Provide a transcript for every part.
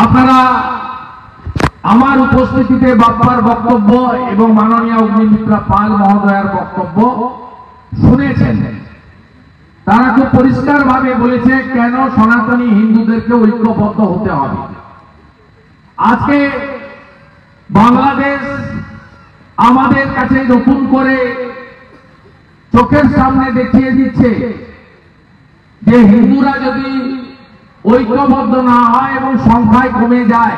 আপনারা আমার উপস্থিতিতে বাপ্পার বক্তব্য এবং মাননীয় অগ্নিমিত্রা পাল মহোদয়ার বক্তব্য শুনেছেন। তারা খুব পরিষ্কার ভাবে বলেছে কেন সনাতনী হিন্দুদেরকে ঐক্যবদ্ধ হতে হবে। আজকে বাংলাদেশ আমাদের কাছে নতুন করে চোখের সামনে দেখিয়ে দিচ্ছে যে হিন্দুরা যদি ঐক্যবদ্ধ না হয় এবং সংখ্যায় কমে যায়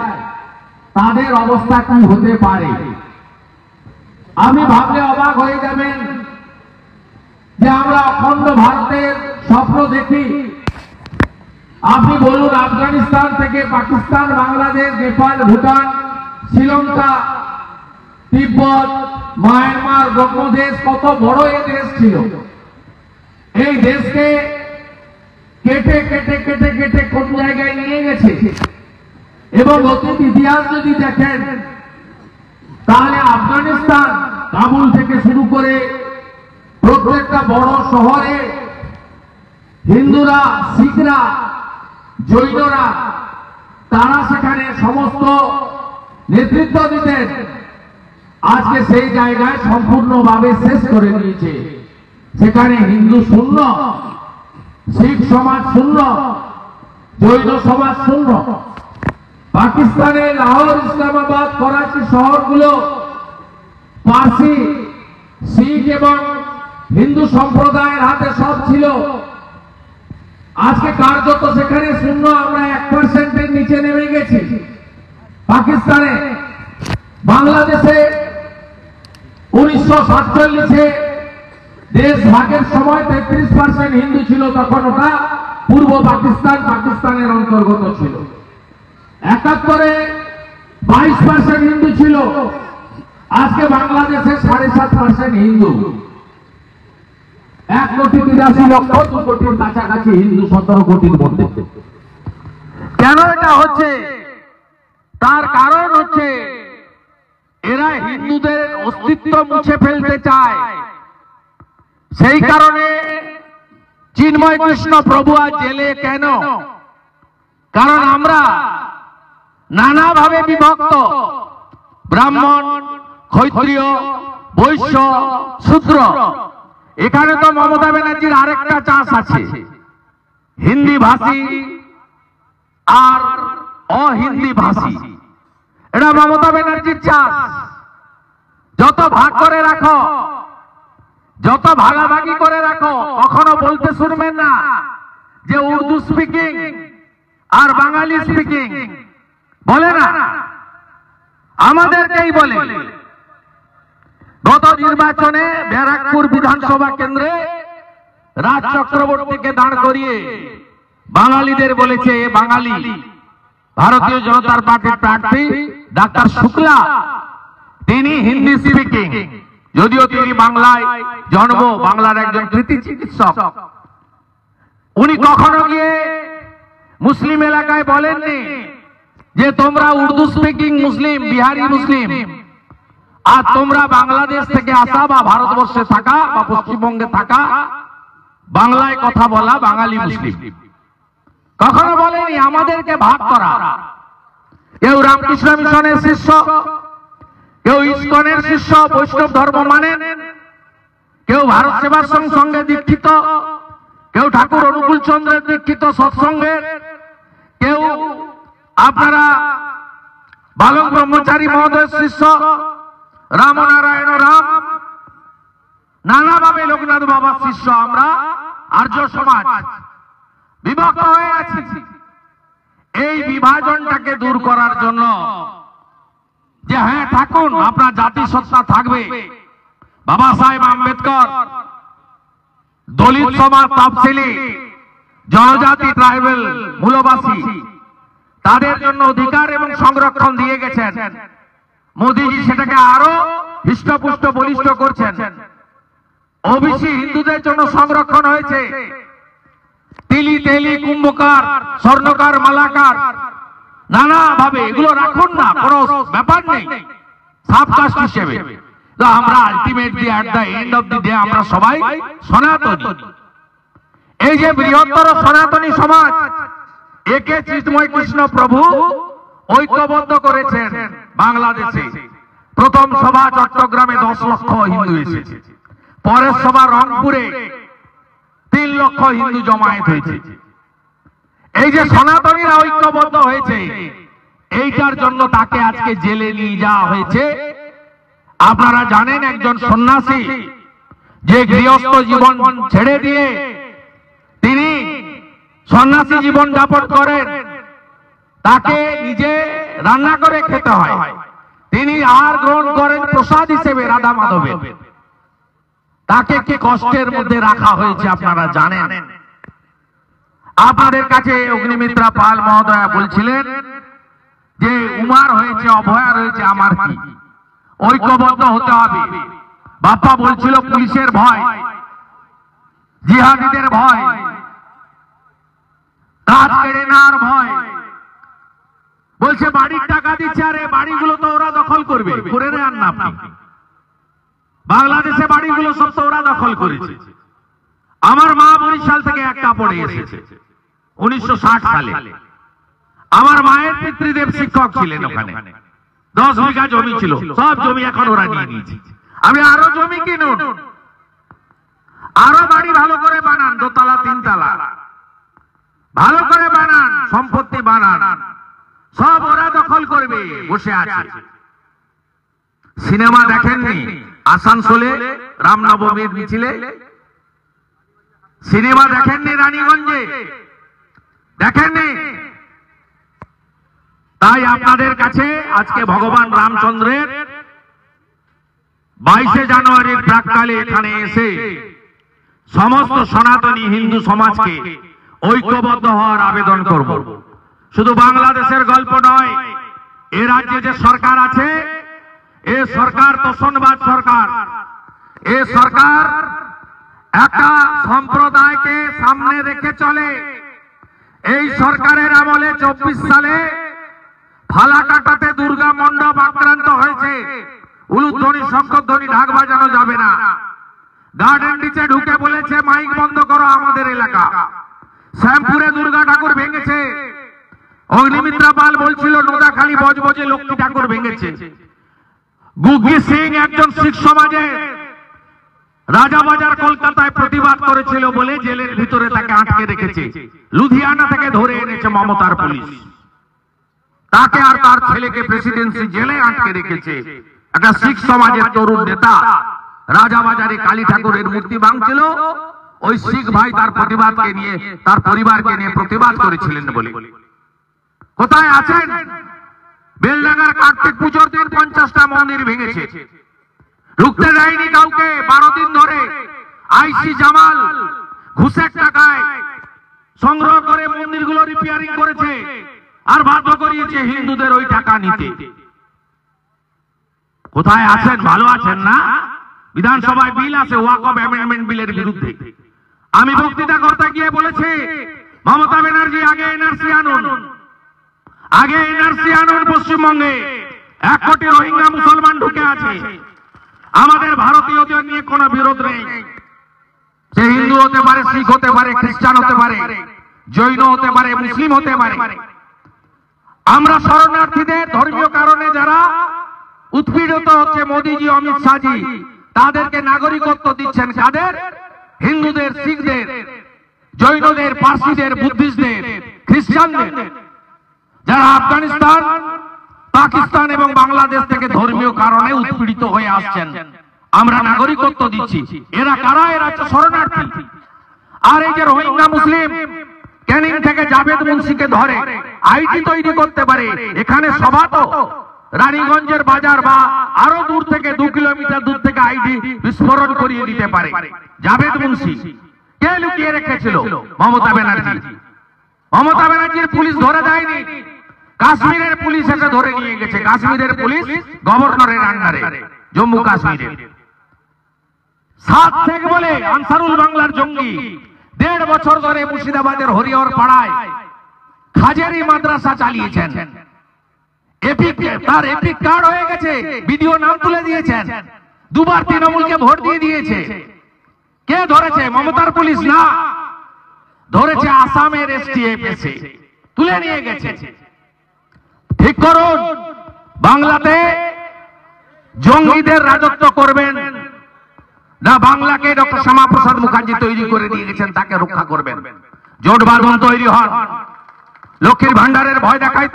তাদের অবস্থা কি হতে পারে। আমি ভাবলে অবাক হয়ে যাবেন যে আমরা অখণ্ড ভারতের স্বপ্ন দেখি। আপনি বলুন আফগানিস্তান থেকে পাকিস্তান, বাংলাদেশ, নেপাল, ভুটান, শ্রীলঙ্কা, তিব্বত, মায়ানমার, ব্রহ্মদেশ কত বড় এই দেশ ছিল। এই দেশকে কেটে কেটে কেটে কেটে কোন জায়গায় নিয়ে গেছে এবং অতীত ইতিহাস যদি দেখেন তাহলে আফগানিস্তান কাবুল থেকে শুরু করে প্রত্যেকটা বড় শহরে হিন্দুরা, শিখরা, জৈনরা তারা সেখানে সমস্ত নেতৃত্ব দিতেন। আজকে সেই জায়গায় সম্পূর্ণভাবে শেষ করে দিয়েছে। সেখানে হিন্দু শূন্য, শিখ সমাজ শূন্য, জৈন সমাজ শূন্য। পাকিস্তানে লাহোর, ইসলামাবাদ, করাচি শহরগুলো পার্সি, শিখ এবং হিন্দু সম্প্রদায়ের হাতে সব ছিল। আজকে কার্যত সেখানে শূন্য। আমরা 1% নিচে নেমে গেছি। পাকিস্তানে, বাংলাদেশে 1947-এ দেশ ভাগের সময় 33% হিন্দু ছিল। তখন ওটা পূর্ব পাকিস্তান, পাকিস্তানের অন্তর্গত ছিল। 71-এ 22% হিন্দু ছিল। আজকে বাংলাদেশে 7.5% হিন্দু। 1,83,00,000, 2 কোটির কাছাকাছি হিন্দু 17 কোটির মধ্যে। কেন এটা হচ্ছে? তার কারণ হচ্ছে এরা হিন্দুদের অস্তিত্ব মুছে ফেলতে চায়। সেই কারণে চিন্ময় কৃষ্ণ প্রভু আজ জেলে কেন? কারণ আমরা নানাভাবে বিভক্ত। ব্রাহ্মণ, ক্ষত্রিয়, বৈশ্য, শূদ্র। এখানে তো মমতা ব্যানার্জির আরেকটা চাষ আছে, হিন্দি ভাষী আর অহিন্দি ভাষী। এটা মমতা ব্যানার্জির চাষ। যত ভাগ করে রাখো, যত ভাগাভাগি করে রাখো, কখনো বলতে শুনবেন না যে উর্দু স্পিকিং আর বাঙালি স্পিকিং। বলে না, আমাদেরকেই বলে। গত নির্বাচনে ব্যারাকপুর বিধানসভা কেন্দ্রে রাজ চক্রবর্তীকে দাঁড় করিয়ে বাঙালিদের বলেছে বাঙালি। ভারতীয় জনতা পার্টির প্রার্থী ডাক্তার শুক্লা, তিনি হিন্দি স্পিকিং, যদিও তিনি বাংলায় জন্ম, বাংলার একজন কৃতি চিকিৎসক। উনি কখনো গিয়ে মুসলিম এলাকায় বলেননি যে তোমরা উর্দু স্পিকিং মুসলিম, বিহারি মুসলিম, আর তোমরা বাংলাদেশ থেকে আসা বা ভারতবর্ষে থাকা বা পশ্চিমবঙ্গে থাকা বাংলায় কথা বলা বাঙালি মুসলিম। কখনো বলেনি আমাদেরকে ভাগ করা। কেউ রামকৃষ্ণ মিশনের শিষ্য, কেউ ইসকনের শিষ্য, বৈষ্ণব ধর্ম মানেন, কেউ ভারত সেবাশ্রম সঙ্গে দীক্ষিত, কেউ ঠাকুর অনুকূল চন্দ্রের দীক্ষিত সৎসঙ্গের, কেউ আপনারা বালক ব্রহ্মচারী মহোদয়ের শিষ্য, রামনারায়ণ রাম, নানাভাবে লোকনাথ বাবার শিষ্য। আমরা আর্য সমাজ বিভক্ত হয়ে আছি। এই বিভাজনটাকে দূর করার জন্য যে হ্যাঁ থাকুন, আপনার জাতিসত্তা থাকবে। বাবা সাহেব আম্বেদকর দলিত সমাজ, তফসিলি, জনজাতি, ট্রাইবেল, মূলবাসী, তাদের জন্য অধিকার এবং সংরক্ষণ দিয়ে গেছেন। মোদীজি সেটাকে আরো হৃষ্টপুষ্ট বলিষ্ঠ করছেন। ওবিসি হিন্দুদের জন্য সংরক্ষণ হয়েছে। তিলি, তেলি, কুম্ভকার, স্বর্ণকার, মালাকার, নানাভাবে এগুলো রাখুন না, কোনো ব্যাপার নেই, সাবকাস্ট হিসেবে। তো আমরা ultimately at the end of the day আমরা সবাই সনাতনী। এই যে বৃহত্তর সনাতনী সমাজ, একে চিন্ময় কৃষ্ণ প্রভু ঐক্যবদ্ধ করেছেন বাংলাদেশে। প্রথম সভা চট্টগ্রামে 10 লক্ষ হিন্দু এসেছে, পরের সভা রংপুরে 3 লক্ষ হিন্দু জমায়েত হয়েছে। এই যে সনাতনীরা ঐক্যবদ্ধ হয়েছে, এইটার জন্য তাকে আজকে জেলে নিয়ে যাওয়া হয়েছে। আপনারা জানেন একজন সন্ন্যাসী যে গৃহস্থ জীবন ছেড়ে দিয়ে তিনি সন্ন্যাসী জীবন যাপন করেন, তাকে নিজে রান্না করে খেতে হয়। তিনি আহার গ্রহণ করেন প্রসাদ হিসেবে রাধা মাধবের। তাকে কি কষ্টের মধ্যে রাখা হয়েছে আপনারা জানেন। আপনাদের কাছে অগ্নিমিত্রা পাল মহোদয়া বলছিলেন যে উমার হয়েছে, অভয়া রয়েছে, আমার কি? ঐক্যবদ্ধ হতে হবে। বাপ্পা বলছিল পুলিশের ভয়, জিহাদিদের ভয়, কাজ কেড়ে নেওয়ার ভয়। বলছে বাড়ির টাকা দিচ্ছে, আরে বাড়িগুলো তো ওরা দখল করবে, করে নেন না আপনি। বাংলাদেশে বাড়িগুলো সব তো ওরা দখল করেছে। আমার মা বরিশাল থেকে একটা পড়ে এসেছে 1960 সালে। আমার মায়ের পিতৃদেব শিক্ষক ছিলেন ওখানে। 10 বিঘা জমি ছিল, সব জমি এখন ওরা নিয়ে নিয়েছে। আমি আরো জমি কিনুন, আরো বাড়ি ভালো করে বানান, 2 তলা 3 তলা ভালো করে বানান, সম্পত্তি বানান, সব ওরা দখল করবে, বসে আছে। সিনেমা দেখেননি আসানসোলে রামনবমীর মিছিলে? সিনেমা দেখেননি রানীগঞ্জে? দেখেননি? তাই আপনাদের কাছে আজকে ভগবান রামচন্দ্রের 22শে জানুয়ারির প্রাক্কালে এখানে এসে সমস্ত সনাতনী হিন্দু সমাজকে ঐক্যবদ্ধ হওয়ার আবেদন করব। শুধু বাংলাদেশের গল্প নয়, এ রাজ্যে যে সরকার আছে, এ সরকার তোষণবাদ সরকার। এ সরকার একটা সম্প্রদায়কে সামনে রেখে চলে। এই সরকারের আমলে 24 সালে ফালাকাটাতে দুর্গা মণ্ডপ আক্রান্ত হয়েছে। উলুধ্বনি, শঙ্খধ্বনি, ঢাক বাজানো যাবে না। গার্ডেন নিচে ঢুকে বলেছে মাইক বন্ধ করো আমাদের এলাকা। শ্যামপুরে দুর্গা ঠাকুর ভেঙেছে। অগ্নিমিত্রা পাল বলছিল নোদাখালী বজবজে লক্ষ্মী ঠাকুর ভেঙেছে। গুগ্গি সিং একজন শিখ সমাজে রাজাবাজার কলকাতায় প্রতিবাদ করেছিল বলে জেলের ভিতরে তাকে আটকে রেখেছে। লুধিয়ানা থেকে ধরে এনেছে মমতার পুলিশ, তাকে আর তার ছেলেকে প্রেসিডেন্সি জেলে আটকে রেখেছে। একটা শিখ সমাজের তরুণ নেতা রাজাবাজারে কালী ঠাকুরের মূর্তি ভাঙছিল, ওই শিখ ভাই তার প্রতিবাদকে নিয়ে, তার পরিবারকে নিয়ে প্রতিবাদ করেছিলেন বলে। কোথায় আছেন? বেলডাঙ্গার কার্তিক পুজোর দিন 50টা মন্দির ভেঙেছে, ঢুকতে দেয়নি কাউকে। 12 দিন ধরে আইসি জামাল ঘুষের টাকায় সংগ্রহ করে মন্দিরগুলো রিপেয়ারিং করেছে, আর বাধ্য করিয়েছে হিন্দুদের ওই টাকা নিতে। কোথায় আছেন? ভালো আছেন না? বিধানসভায় বিল আছে ওয়াকফ অ্যামেন্ডমেন্ট বিলের বিরুদ্ধে। আমি বক্তৃতা করতে গিয়ে বলেছি মমতা ব্যানার্জি আগে এনআরসি আনুন, আগে এনআরসি আনুন। পশ্চিমবঙ্গে 1 কোটি রোহিঙ্গা মুসলমান ঢুকে আছে। আমাদের ভারতীয়দের নিয়ে কোনো বিরোধ নেই। সে হিন্দু হতে পারে, শিখ হতে পারে, খ্রিস্টান হতে পারে, জৈন হতে পারে, মুসলিম হতে পারে। আমরা শরণার্থীদের ধর্মীয় কারণে যারা উৎপীড়িত হচ্ছে, মোদীজি, অমিত শাহজি তাদেরকে নাগরিকত্ব দিচ্ছেন কাদের? হিন্দুদের, শিখদের, জৈনদের, পার্সিদের, বুদ্ধিস্টদের, খ্রিস্টানদের, যারা আফগানিস্তান, পাকিস্তান এবং বাংলাদেশ থেকে ধর্মীয় কারণে উৎপীড়িত হয়ে আসছেন। আমরা নাগরিকত্ব দিচ্ছি। এরা কারা? এরা হচ্ছে শরণার্থী। আর এই যে রোহিঙ্গা মুসলিম ক্যানিং থেকে জাভেদ মুন্সিকে ধরে আইডি তৈরি করতে পারে, এখানে সভা তো রানীগঞ্জের বাজার বা আরো দূর থেকে 2 কিলোমিটার দূর থেকে আইডি বিস্ফোরণ করিয়ে দিতে পারে জাভেদ মুন্সি। কে লুকিয়ে রেখেছিল? মমতা ব্যানার্জি। মমতা ব্যানার্জির পুলিশ ধরে দেয়নি, কাশ্মীরের পুলিশ এসে ধরে নিয়ে গেছে। কাশ্মীরের পুলিশ গভর্নরের আন্ডারে, জম্মু কাশ্মীরে। 7 শেখ বলে আনসারুল বাংলার জঙ্গি 1.5 বছর ধরে মুর্শিদাবাদের হরিহর পাড়ায় খাজেরি মাদ্রাসা চালিয়েছেন। তার এপিক কার্ড হয়ে গেছে, ভিডিও নাম তুলে দিয়েছেন। 2 বার তৃণমূলকে ভোট দিয়ে দিয়েছে। কে ধরেছে? মমতার পুলিশ না, ধরেছে আসামের এসটিএফ এসে তুলে নিয়ে গেছে। ঠিক করুন, বাংলাতে জঙ্গিদের রাজত্ব করবেন না বাংলাকে ডক্টর শ্যামাপ্রসাদ মুখার্জি তৈরি করে দিয়ে গেছেন তাকে রক্ষা করবেন। জোট বাঁধন তৈরি হন, লক্ষ্মীর ভান্ডারের ভয় দেখায়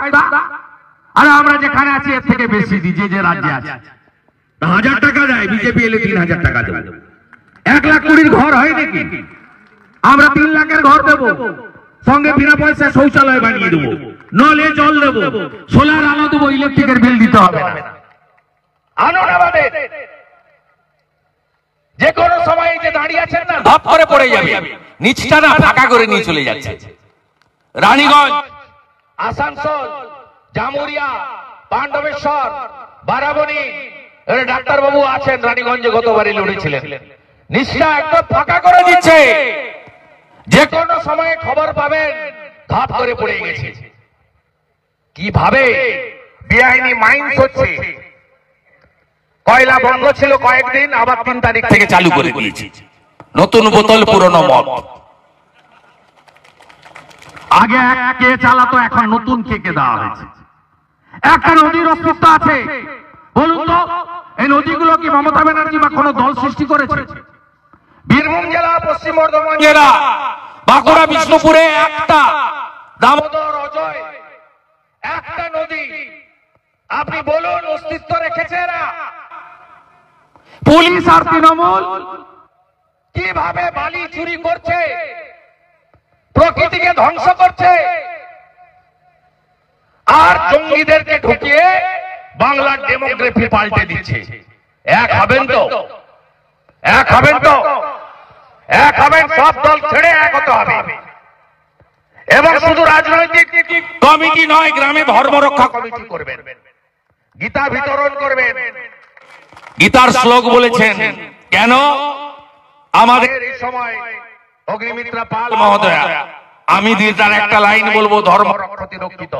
আর আমরা যেখানে আছি এর থেকে বেশি দিই, যে রাজ্যে আছে 1000 টাকা দেয়, বিজেপি এলে 3000 টাকা দেবে। 1,20,000 ঘর হয় নাকি? আমরা 3 লাখের ঘর দেবো, সঙ্গে বিনা পয়সা শৌচালয় বানিয়ে দেবো, নলে জল দেবো, সোলার আলো দেবো, ইলেকট্রিকের বিল দিতে হবে না। আনুন আমাদের, যে কোনো সময় যে দাঁড়িয়ে আছেন না ধাপ করে পড়ে যাবে, নিচটা না ফাঁকা করে নিয়ে চলে যাচ্ছে। রানীগঞ্জ, আসানসোল, জামুরিয়া, পাণ্ডবেশ্বর, বারাবণী, ডাক্তার বাবু আছেন রানীগঞ্জে, গতবারই লড়েছিলেন, নিচটা একদম ফাঁকা করে দিচ্ছে। যে কোনো সময়ে খবর পাবেন ধাপ করে পড়ে গেছে। কিভাবে বেআইনি মাইন্স হচ্ছে, কয়লা বন্ধ ছিল কয়েকদিন, আবার 3 তারিখ থেকে চালু করে দিয়েছে। নতুন বোতল পুরনো মদ। আগে কে চালাতো, এখন নতুন কে দেওয়া হয়েছে। একটা নদীর অস্তিত্ব আছে, বলুন তো এই নদীগুলো কি মমতা ব্যানার্জি বা কোনো দল সৃষ্টি করেছে? বীরভূম জেলা, পশ্চিম বর্ধমান জেলা, বাঁকুড়া, বিষ্ণুপুরে একটা, দামোদর, অজয় একটা নদী, আপনি বলুন অস্তিত্ব রেখেছে এরা? পুলিশ আর তৃণমূল কিভাবে বালি চুরি করছে, প্রকৃতিকে ধ্বংস করছে, আর জঙ্গিদেরকে ঢুকিয়ে বাংলার ডেমোগ্রাফি পাল্টে দিচ্ছে। এক হবেন তো, এক হবেন তো, এক হবেন, সব দল ছেড়ে এক হতে হবে। এবং শুধু রাজনৈতিক কমিটি নয়, গ্রামে ধর্ম রক্ষা কমিটি করবেন, গীতা বিতরণ করবেন, গীতার শ্লোক বলেছেন। কেন? আমাদের এই সময় অগ্নিমিত্রা পাল মহোদয়া, আমি তার একটা লাইন বলবো, ধর্ম রক্ষতি রক্ষিত,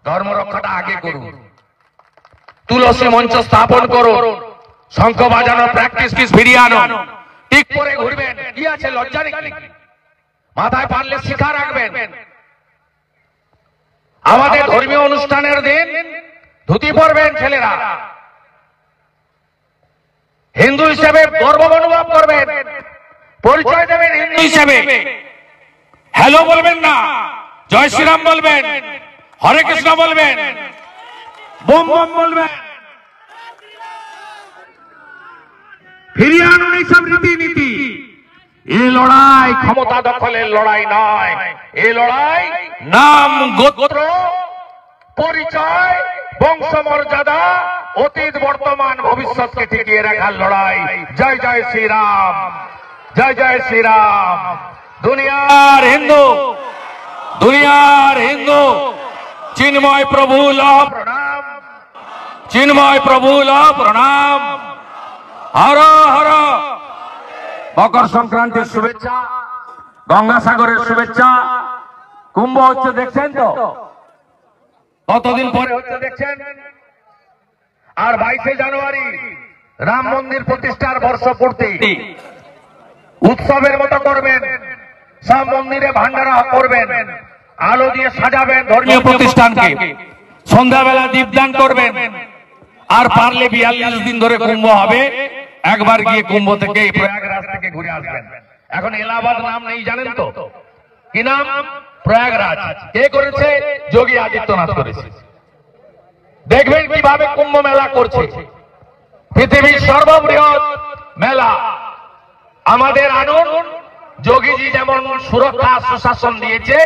ধর্ম রক্ষাটা আগে করুন, তুলসী মঞ্চ স্থাপন করুন, শঙ্খ বাজানো প্র্যাকটিস ফিরিয়ে আনুন, ঠিক করে ঘুরবেন, কি আছে লজ্জা নাকি? মাথায় পারলে শিখা রাখবেন। আমাদের ধর্মীয় অনুষ্ঠানের দিন ধুতি পরবেন ছেলেরা, হিন্দু হিসেবে গর্ব অনুভব করবেন, পরিচয় দেবেন হিন্দু হিসেবে। হ্যালো বলবেন না, জয় শ্রীরাম বলবেন, হরে কৃষ্ণ বলবেন, বোম বোম বলবেন। ফিরিয়ে আনুন এইসব রীতিনীতি। এই লড়াই ক্ষমতা দখলের লড়াই নয়, এই লড়াই নাম, গোত্র, পরিচয়, বংশমর্যাদা, অতীত, বর্তমান, ভবিষ্যৎকে টিকিয়ে রাখার লড়াই। জয় জয় শ্রীরাম, জয় জয় শ্রীরাম। দুনিয়ার হিন্দু, দুনিয়ার হিন্দু, চিন্ময় প্রভু লহ প্রণাম, চিন্ময় প্রভু লহ প্রণাম। হর হর। মকর সংক্রান্তির শুভেচ্ছা, গঙ্গাসাগরের শুভেচ্ছা। কুম্ভ হচ্ছে দেখছেন তো, কতদিন পরে হচ্ছে দেখছেন। আর 22শে জানুয়ারি রাম মন্দির প্রতিষ্ঠার বর্ষপূর্তি, উৎসবের মতো করবেন, সব মন্দিরে ভান্ডারা করবেন, আলো দিয়ে সাজাবেন ধর্মীয় প্রতিষ্ঠানকে, সন্ধ্যাবেলা দীপদান করবেন। আর পারলে 42 দিন ধরে কুম্ভ হবে, একবার গিয়ে কুম্ভ থেকে প্রয়াগরাজ থেকে ঘুরে আসবেন। এখন এলাহাবাদ নাম নেই জানেন তো, কি নাম? প্রয়াগরাজ। কে করেছে? যোগী আদিত্যনাথ করেছে। দেখবেন কিভাবে কুম্ভ মেলা করছে, পৃথিবীর সর্ববৃহৎ মেলা। আমাদের আনুন, যোগীজি যেমন সুরক্ষা সুশাসন দিয়েছে,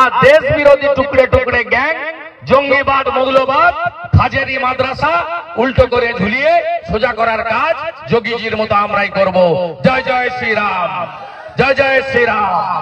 আর দেশ বিরোধী টুকরে টুকরে গ্যাং, জঙ্গিবাদ, মৌলবাদ, হাজারি মাদ্রাসা উল্টো করে ঝুলিয়ে সোজা করার কাজ যোগীজির মতো আমরাই করব। জয় জয় শ্রীরাম, জয় জয় শ্রীরাম।